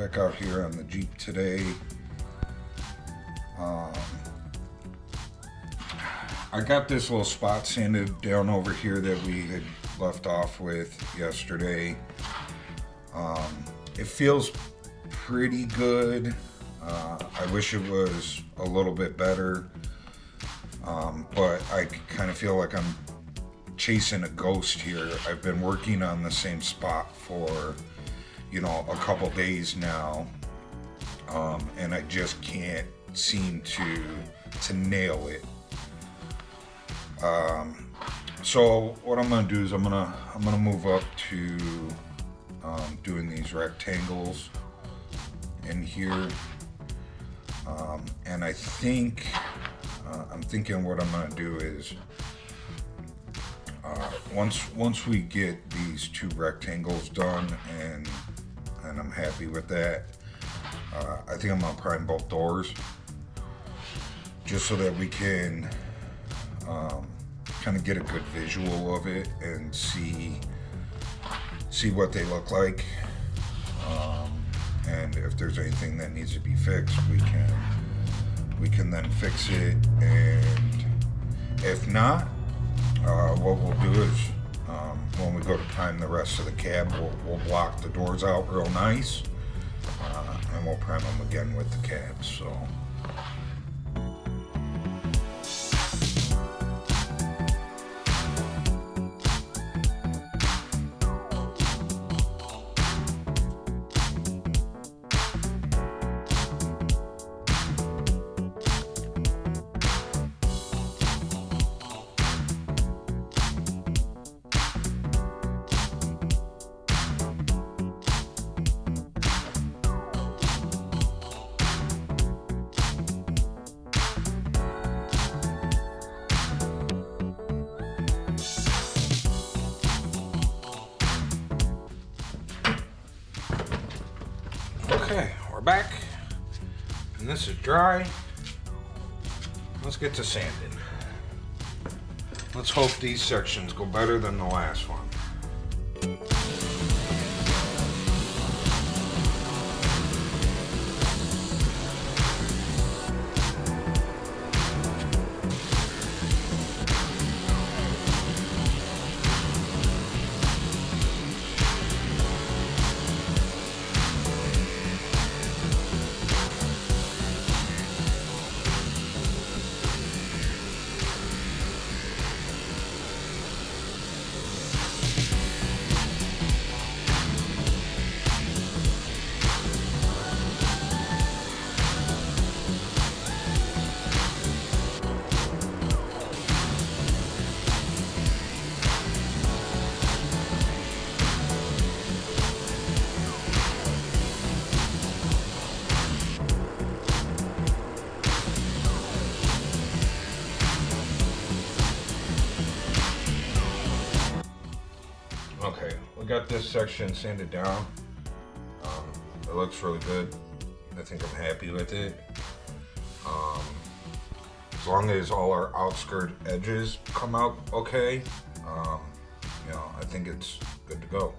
back out here on the Jeep today. I got this little spot sanded down over here that we had left off with yesterday. It feels pretty good. I wish it was a little bit better, but I kind of feel like I'm chasing a ghost here. I've been working on the same spot for, a couple days now, and I just can't seem to nail it. So what I'm gonna do is I'm gonna move up to doing these rectangles in here, and I think I'm thinking what I'm gonna do is once we get these two rectangles done and I'm happy with that, I think I'm gonna prime both doors just so that we can kind of get a good visual of it and see what they look like, and if there's anything that needs to be fixed, we can then fix it. And if not, what we'll do is when we go to prime the rest of the cab, we'll block the doors out real nice, and we'll prime them again with the cab. So okay, we're back, and this is dry. Let's get to sanding. Let's hope these sections go better than the last one. Okay, we got this section sanded down. It looks really good. I think I'm happy with it. As long as all our outskirt edges come out okay, I think it's good to go.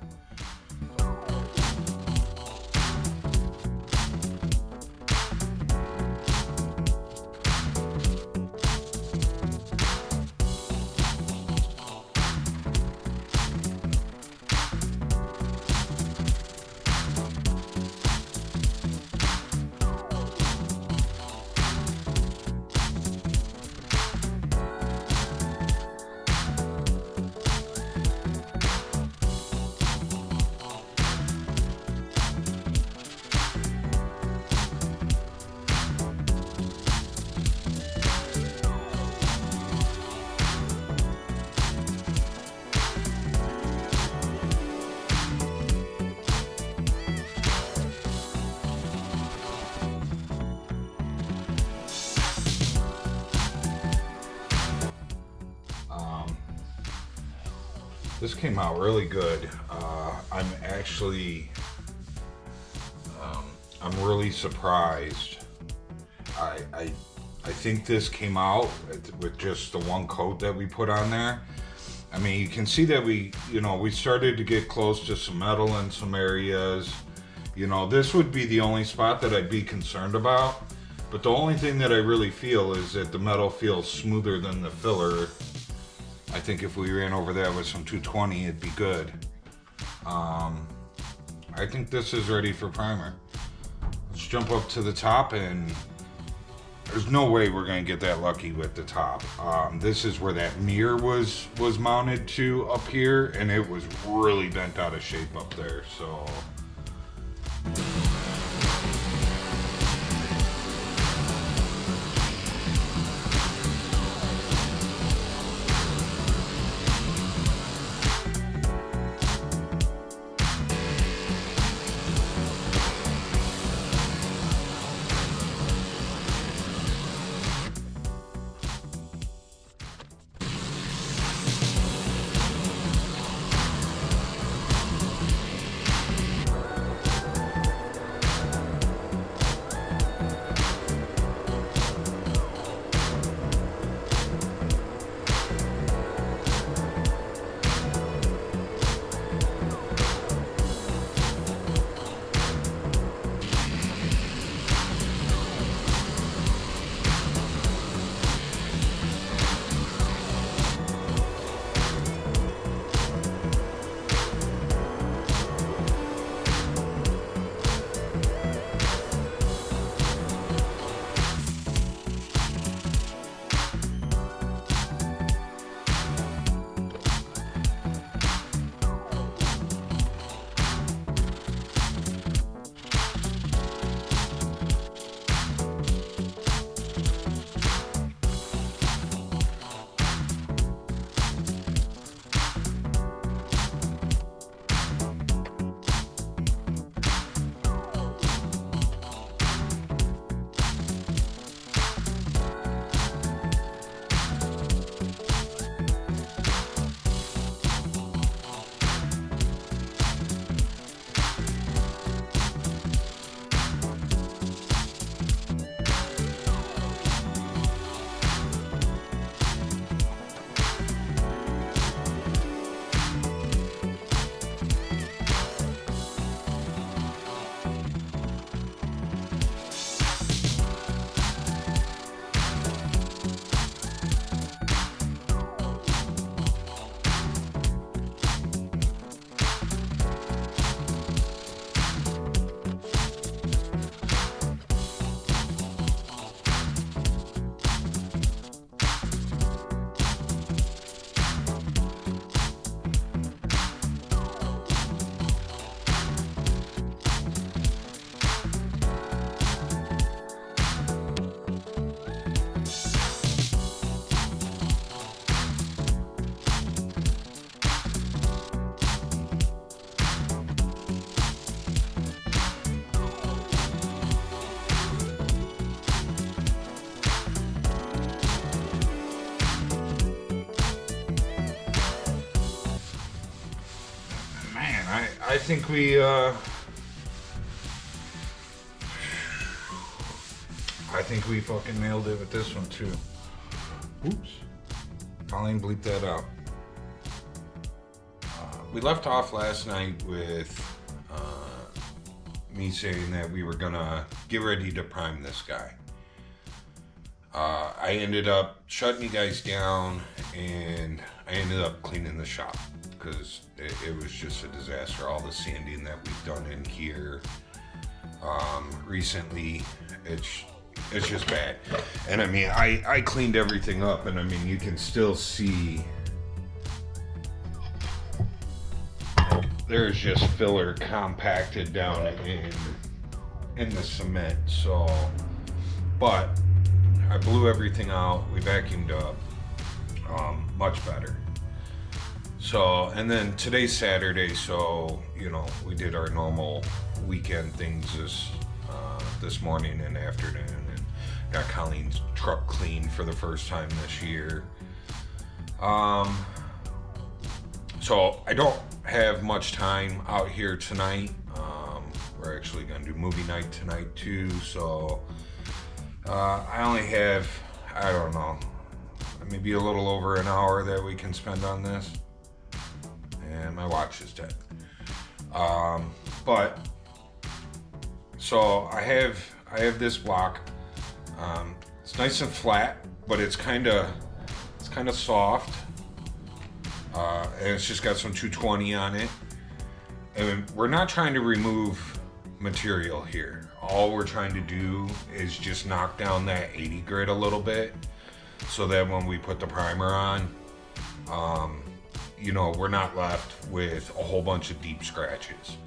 This came out really good. I'm actually, I'm really surprised. I think this came out with just the one coat that we put on there. I mean, you can see that we started to get close to some metal in some areas. You know, this would be the only spot that I'd be concerned about. But the only thing that I really feel is that the metal feels smoother than the filler. I think if we ran over that with some 220, it'd be good. I think this is ready for primer. Let's jump up to the top, and there's no way we're gonna get that lucky with the top. This is where that mirror was mounted to up here, and it was really bent out of shape up there, so. I think we fucking nailed it with this one too. Oops. Colleen, bleep that out. We left off last night with me saying that we were gonna get ready to prime this guy. I ended up shutting you guys down, and I ended up cleaning the shop because it was just a disaster. All the sanding that we've done in here recently, it's just bad. And I mean, I cleaned everything up, and I mean, you can still see there's just filler compacted down in the cement. So, but I blew everything out. We vacuumed up, much better. So, and then today's Saturday, so you know, we did our normal weekend things this morning and afternoon, and got Colleen's truck cleaned for the first time this year. So I don't have much time out here tonight. We're actually gonna do movie night tonight too, so I only have, I don't know, maybe a little over an hour that we can spend on this. And my watch is dead. But So I have this block. It's nice and flat, but it's kind of soft, and it's just got some 220 on it. And we're not trying to remove material here. All we're trying to do is just knock down that 80 grit a little bit, so that when we put the primer on, you know, we're not left with a whole bunch of deep scratches.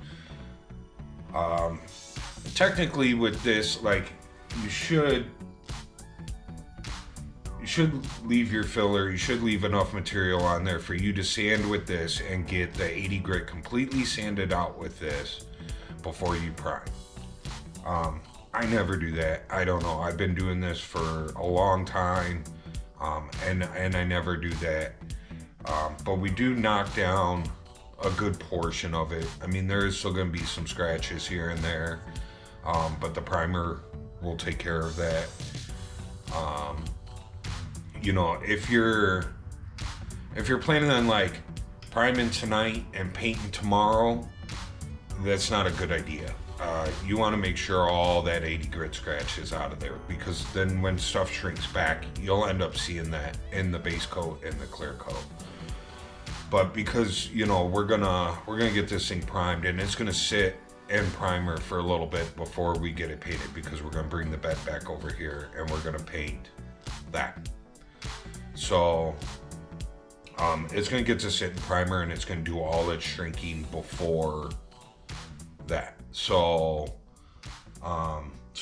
Technically with this, like, you should leave your filler, you should leave enough material on there for you to sand with this and get the 80 grit completely sanded out with this before you prime. I never do that. I don't know. I've been doing this for a long time, and I never do that. But we do knock down a good portion of it. I mean, there is still going to be some scratches here and there, but the primer will take care of that. You know, if you're planning on like priming tonight and painting tomorrow, that's not a good idea. You want to make sure all that 80 grit scratch is out of there, because then when stuff shrinks back, you'll end up seeing that in the base coat and the clear coat. But because, you know, we're gonna get this thing primed, and it's gonna sit and primer for a little bit before we get it painted, because we're gonna bring the bed back over here and we're gonna paint that. So it's gonna get to sit in primer, and it's gonna do all its shrinking before that. So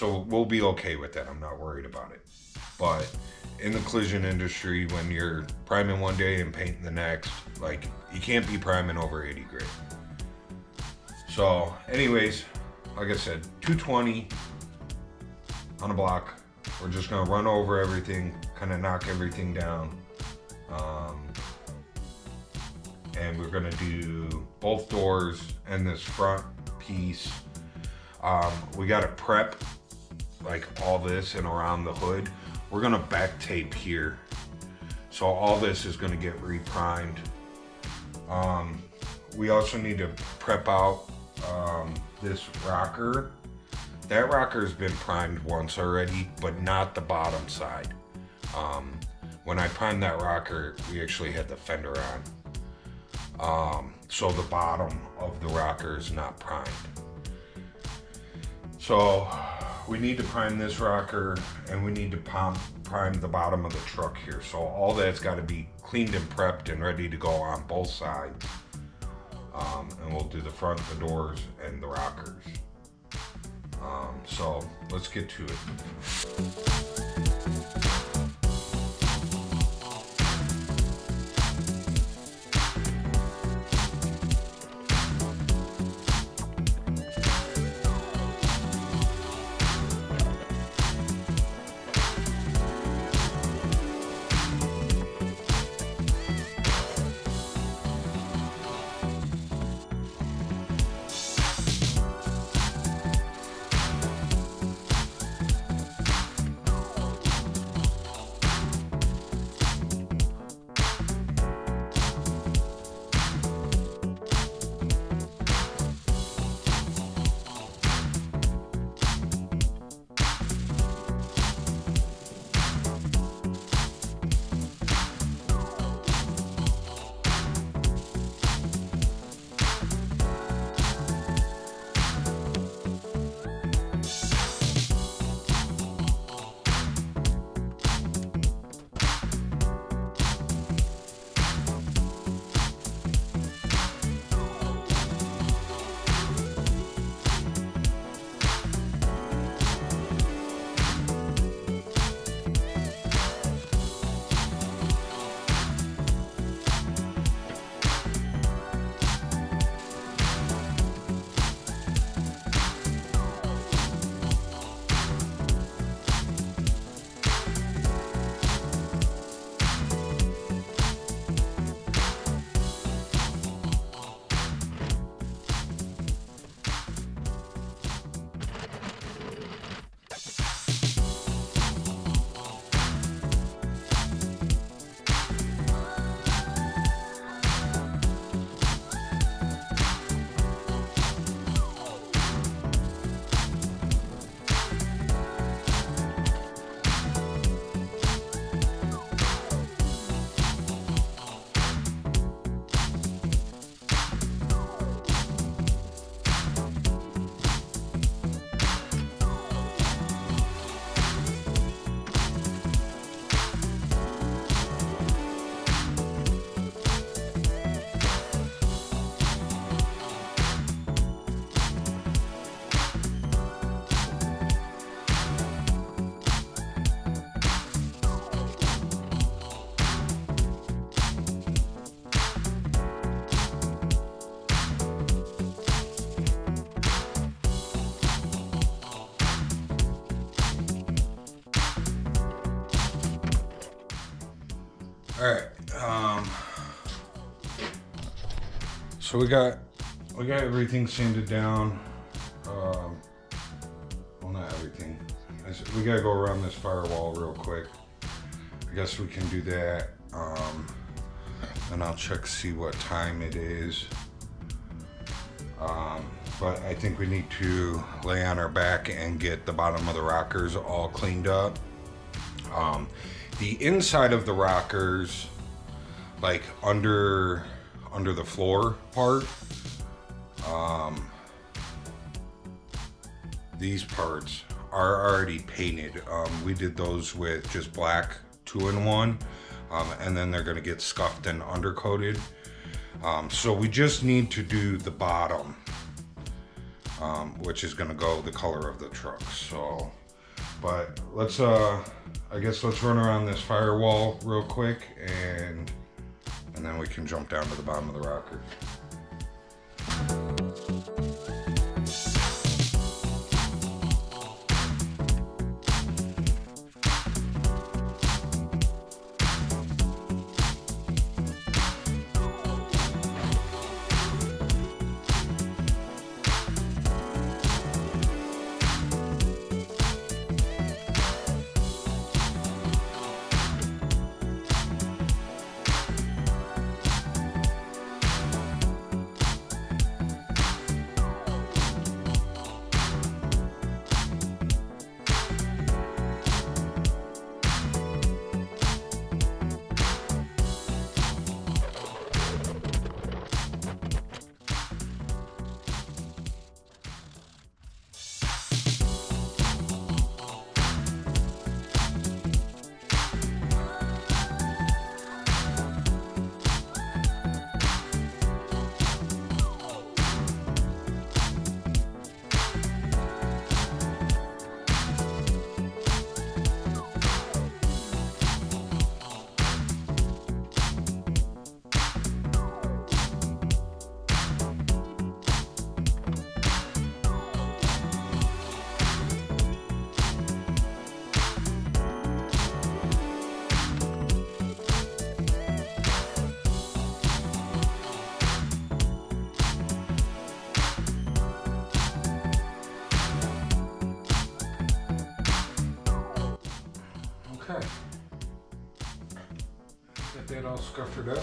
we'll be okay with that. I'm not worried about it. But in the collision industry, when you're priming one day and painting the next, like, you can't be priming over 80 grit. So anyways, like I said, 220 on a block. We're just gonna run over everything, kind of knock everything down. And we're gonna do both doors and this front piece. We gotta prep like all this and around the hood. We're gonna back tape here. So all this is gonna get re-primed. We also need to prep out this rocker. That rocker's been primed once already, but not the bottom side. When I primed that rocker, we actually had the fender on. So the bottom of the rocker is not primed. So we need to prime this rocker, and we need to prime the bottom of the truck here. So all that's got to be cleaned and prepped and ready to go on both sides. And we'll do the front, the doors, and the rockers. So let's get to it. Alright, so we got everything sanded down. Well, not everything. We gotta go around this firewall real quick. I guess we can do that. And I'll check to see what time it is. But I think we need to lay on our back and get the bottom of the rockers all cleaned up. The inside of the rockers, like under the floor part, these parts are already painted. We did those with just black 2-in-1, and then they're gonna get scuffed and undercoated. So we just need to do the bottom, which is gonna go the color of the truck. So, but let's, I guess let's run around this firewall real quick, and then we can jump down to the bottom of the rocker. Okay. Get that all scuffered up.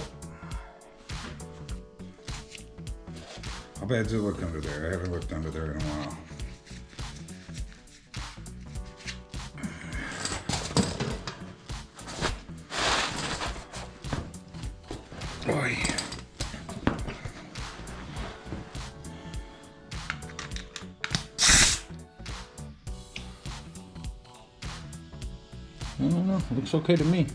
How bad does it look under there? I haven't looked under there in a while. Boy. I don't know, it looks okay to me.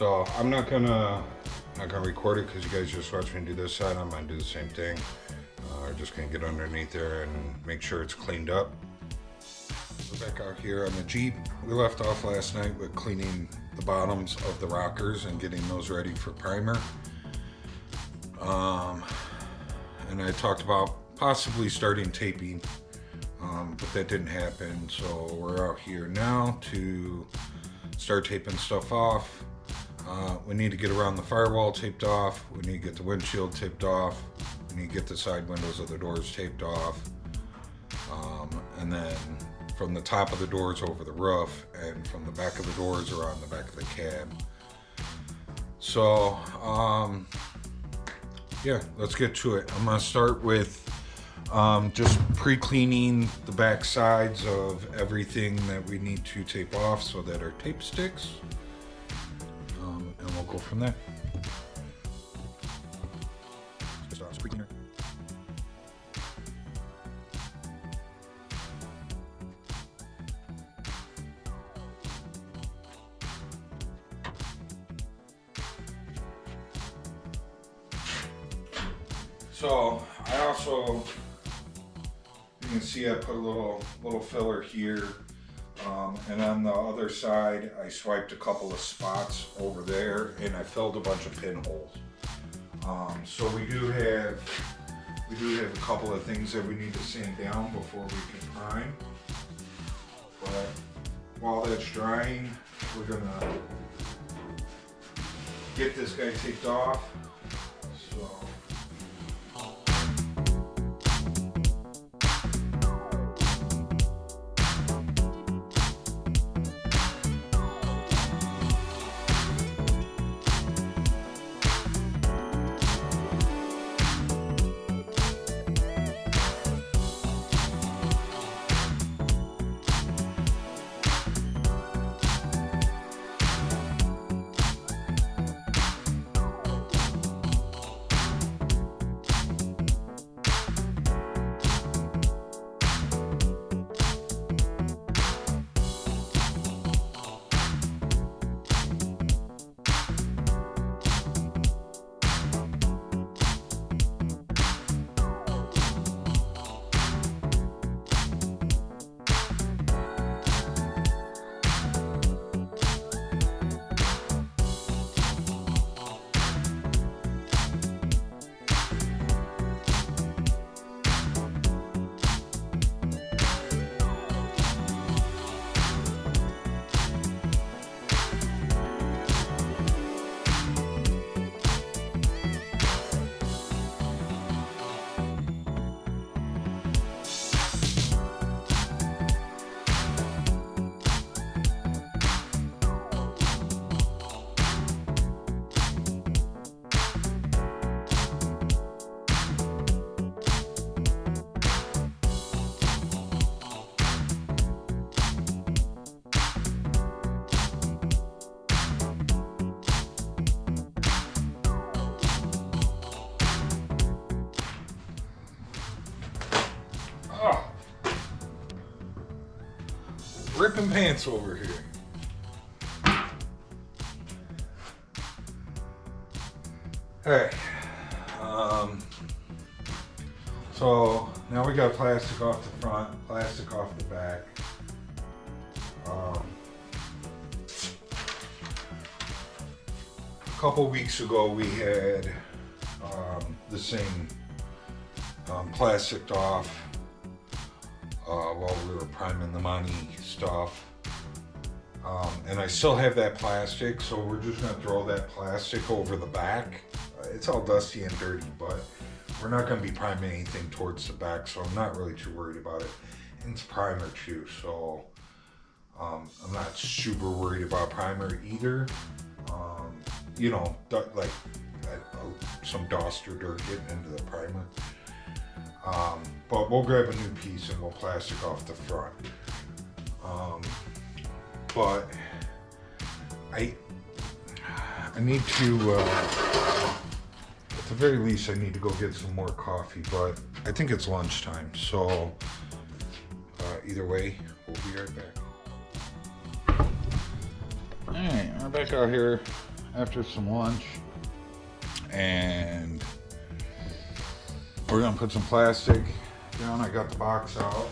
So I'm not gonna record it because you guys just watch me do this side. I'm gonna do the same thing. I'm just gonna get underneath there and make sure it's cleaned up. We're back out here on the Jeep. We left off last night with cleaning the bottoms of the rockers and getting those ready for primer. And I talked about possibly starting taping, but that didn't happen. So we're out here now to start taping stuff off. We need to get around the firewall taped off. We need to get the windshield taped off. We need to get the side windows of the doors taped off. And then from the top of the doors over the roof, and from the back of the doors around the back of the cab. So, yeah, let's get to it. I'm gonna start with just pre-cleaning the back sides of everything that we need to tape off so that our tape sticks. And we'll go from there. Just start with pre-cleaner. So I also, you can see I put a little filler here, and on the other side I swiped a couple of spots over there and I filled a bunch of pinholes. So we do have a couple of things that we need to sand down before we can prime. But while that's drying, we're gonna get this guy taped off. So. Ripping pants over here. Alright. So now we got plastic off the front, plastic off the back. A couple weeks ago we had the same plastic off while we were priming the money stuff, and I still have that plastic, so we're just gonna throw that plastic over the back. It's all dusty and dirty, but we're not gonna be priming anything towards the back, so I'm not really too worried about it. And it's primer too, so I'm not super worried about primer either. You know, like some dust or dirt getting into the primer. But we'll grab a new piece and we'll plastic off the front. But I need to, at the very least, I need to go get some more coffee, but I think it's lunchtime, so either way, we'll be right back. Alright, we're back out here after some lunch, and we're gonna put some plastic down. I got the box out.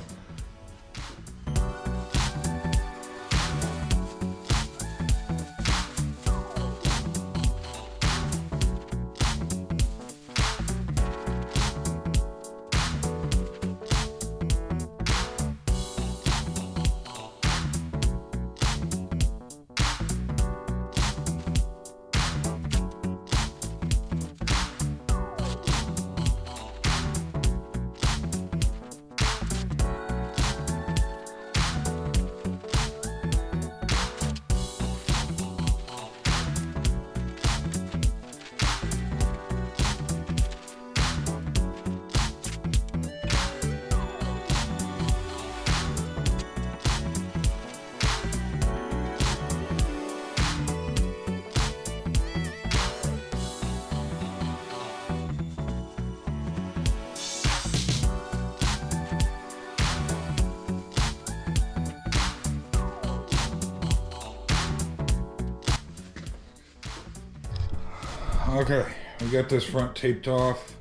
Okay, we got this front taped off.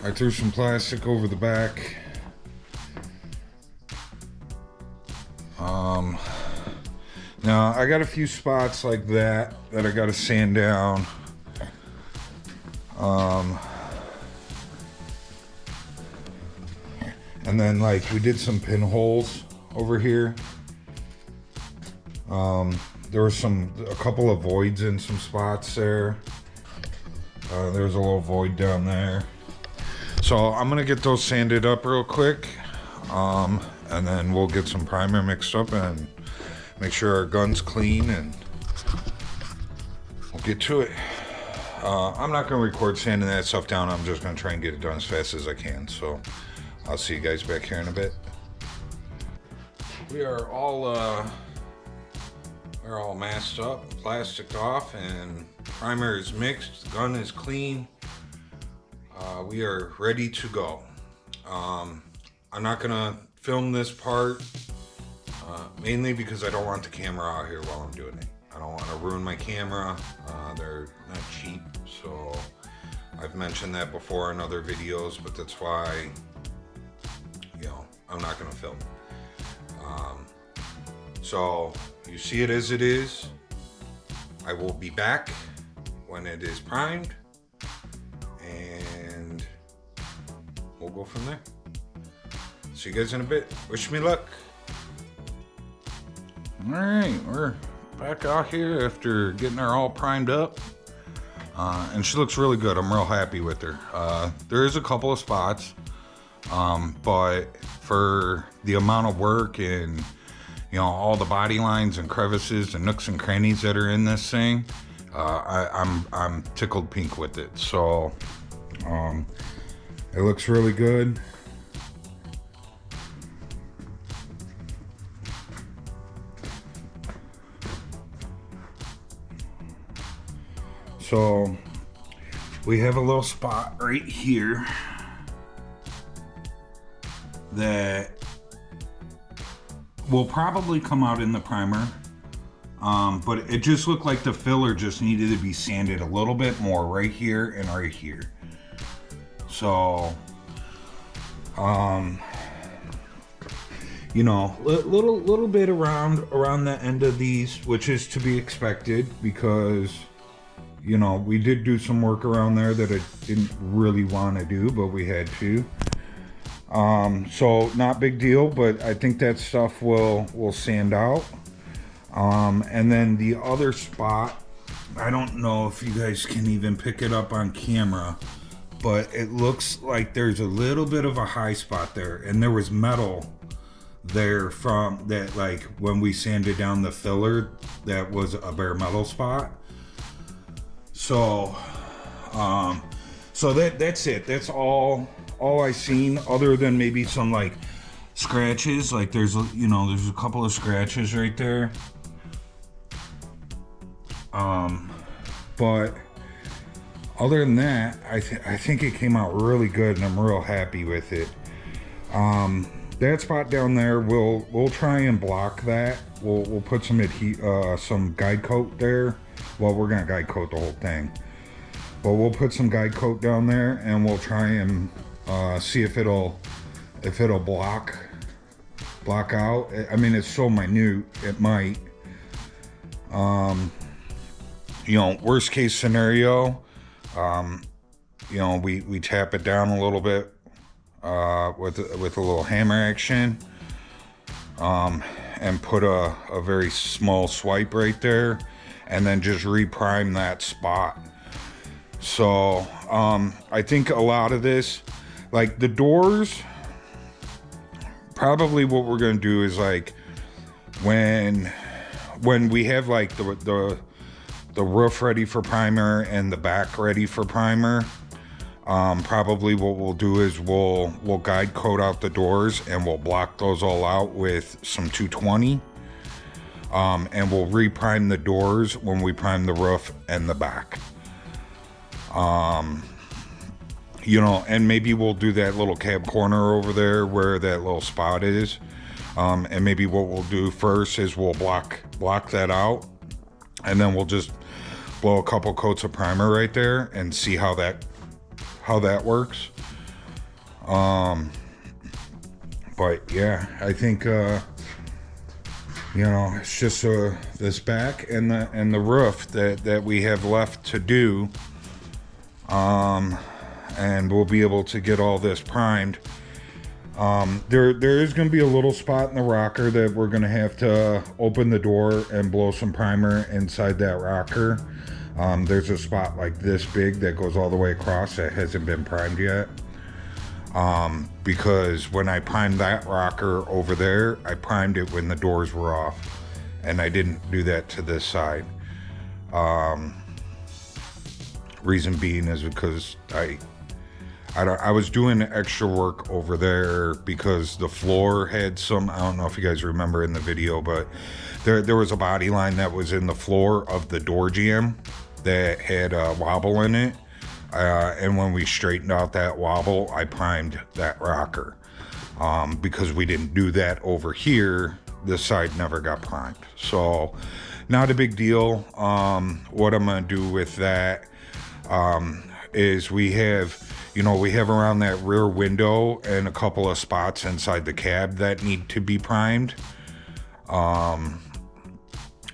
I threw some plastic over the back. Now I got a few spots like that I got to sand down. And then like we did some pinholes over here. There was a couple of voids in some spots there. There's a little void down there. So I'm gonna get those sanded up real quick. And then we'll get some primer mixed up and make sure our gun's clean, and we'll get to it. I'm not gonna record sanding that stuff down. I'm just gonna try and get it done as fast as I can. So I'll see you guys back here in a bit. We are all masked up, plasticed off, and primer is mixed. The gun is clean. We are ready to go. I'm not gonna film this part, mainly because I don't want the camera out here while I'm doing it. I don't want to ruin my camera. They're not cheap, so I've mentioned that before in other videos, but that's why, I'm not gonna film. So you see it as it is. I will be back when it is primed, and we'll go from there. See you guys in a bit. Wish me luck. All right, we're back out here after getting her all primed up, and she looks really good. I'm real happy with her. There is a couple of spots, but for the amount of work and all the body lines and crevices and nooks and crannies that are in this thing, I'm tickled pink with it. So it looks really good. So we have a little spot right here that will probably come out in the primer, but it just looked like the filler just needed to be sanded a little bit more right here and right here. So little bit around the end of these, which is to be expected because we did do some work around there that I didn't really want to do, but we had to. So not big deal, but I think that stuff will sand out. And then the other spot, I don't know if you guys can even pick it up on camera, but it looks like there's a little bit of a high spot there, and there was metal there from that, like when we sanded down the filler, that was a bare metal spot. So that's it. That's all I seen, other than maybe some like scratches. Like there's a couple of scratches right there. But other than that, I think it came out really good, and I'm real happy with it. That spot down there, we'll try and block that. We'll put some guide coat there Well, we're gonna guide coat the whole thing, but we'll put some guide coat down there, and we'll try and see if it'll block out. I mean, it's so minute, it might. You know, worst case scenario, you know, we tap it down a little bit with a little hammer action, and put a very small swipe right there, and then just reprime that spot. So I think a lot of this, like the doors, probably what we're gonna do is like when we have like the roof ready for primer and the back ready for primer, probably what we'll do is we'll guide coat out the doors, and we'll block those all out with some 220, and we'll reprime the doors when we prime the roof and the back. You know, and maybe we'll do that little cab corner over there where that little spot is, and maybe what we'll do first is we'll block that out, and then we'll just blow a couple coats of primer right there and see how that works. But yeah, I think you know, it's just this back and the roof that we have left to do, and we'll be able to get all this primed. There is going to be a little spot in the rocker that we're going to have to open the door and blow some primer inside that rocker. There's a spot like this big that goes all the way across that hasn't been primed yet. Because when I primed that rocker over there, I primed it when the doors were off, and I didn't do that to this side. Reason being is because I was doing extra work over there because the floor had some, I don't know if you guys remember in the video, but there was a body line that was in the floor of the door jamb that had a wobble in it. And when we straightened out that wobble, I primed that rocker. Because we didn't do that over here, this side never got primed. So not a big deal. What I'm gonna do with that is we have around that rear window and a couple of spots inside the cab that need to be primed.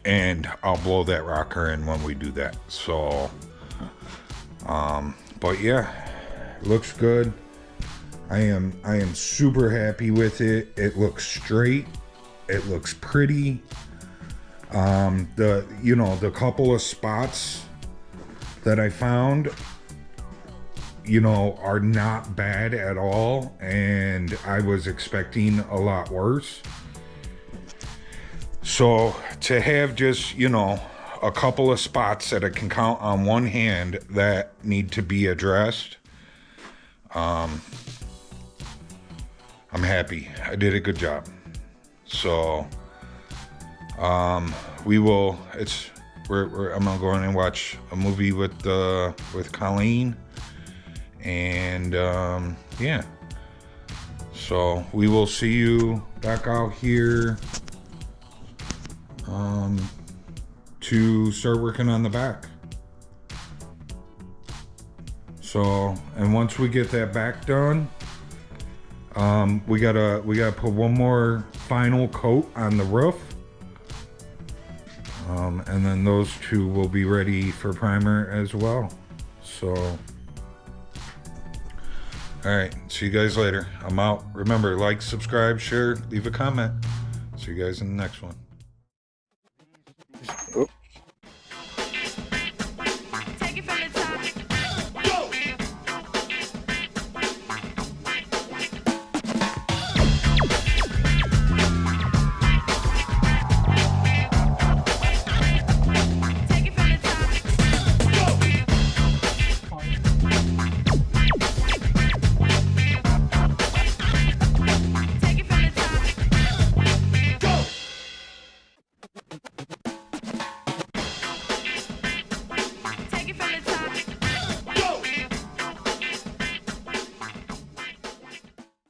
And I'll blow that rocker in when we do that. So, but yeah, looks good. I am super happy with it. It looks straight. It looks pretty. The couple of spots that I found, are not bad at all, and I was expecting a lot worse. So to have just, a couple of spots that I can count on one hand that need to be addressed, I'm happy. I did a good job. So I'm gonna go in and watch a movie with Colleen, and yeah, so we will see you back out here to start working on the back. So, and once we get that back done, we gotta put one more final coat on the roof, and then those two will be ready for primer as well. So, all right, see you guys later. I'm out. Remember, like, subscribe, share, leave a comment. See you guys in the next one.